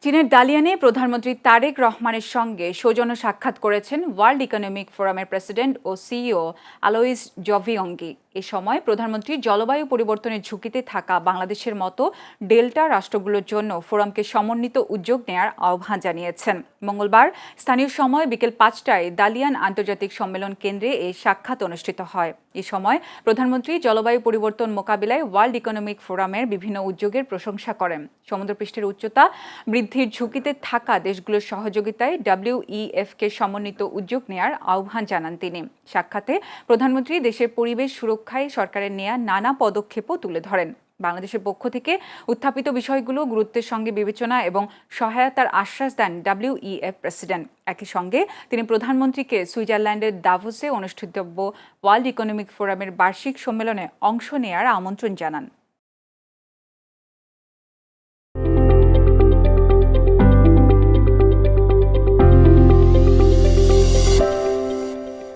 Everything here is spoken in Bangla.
চীনের দালিয়ানে প্রধানমন্ত্রী তারেক রহমানের সঙ্গে সৌজন্য সাক্ষাৎ করেছেন ওয়ার্ল্ড ইকোনমিক ফোরামের প্রেসিডেন্ট ও সিইও আলোইস জভিয়ঙ্গি। এ সময় প্রধানমন্ত্রী জলবায়ু পরিবর্তনের ঝুঁকিতে থাকা বাংলাদেশের মতো ডেল্টা রাষ্ট্রগুলোর জন্য ফোরামকে সমন্বিত উদ্যোগ নেয়ার আহ্বান জানিয়েছেন। মঙ্গলবার স্থানীয় সময় বিকেল ৫টায় দালিয়ান আন্তর্জাতিক সম্মেলন কেন্দ্রে এই সাক্ষাৎ অনুষ্ঠিত হয়। এ সময় প্রধানমন্ত্রী জলবায়ু পরিবর্তন মোকাবিলায় ওয়ার্ল্ড ইকোনমিক ফোরামের বিভিন্ন উদ্যোগের প্রশংসা করেন। সমুদ্রপৃষ্ঠের উচ্চতা বৃদ্ধির ঝুঁকিতে থাকা দেশগুলোর সহযোগিতায় WEF-কে সমন্বিত উদ্যোগ নেয়ার আহ্বান জানান তিনি। সাক্ষাতে প্রধানমন্ত্রী দেশের পরিবেশ সুরক্ষায় সরকারের নেয়া নানা পদক্ষেপও তুলে ধরেন। বাংলাদেশের পক্ষ থেকে উত্থাপিত বিষয়গুলো গুরুত্বের সঙ্গে বিবেচনা এবং সহায়তার আশ্বাস দেন WEF প্রেসিডেন্ট। একই সঙ্গে তিনি প্রধানমন্ত্রীকে সুইজারল্যান্ডের দাভোসে অনুষ্ঠিতব্য ওয়ার্ল্ড ইকোনমিক ফোরামের বার্ষিক সম্মেলনে অংশ নেয়ার আমন্ত্রণ জানান।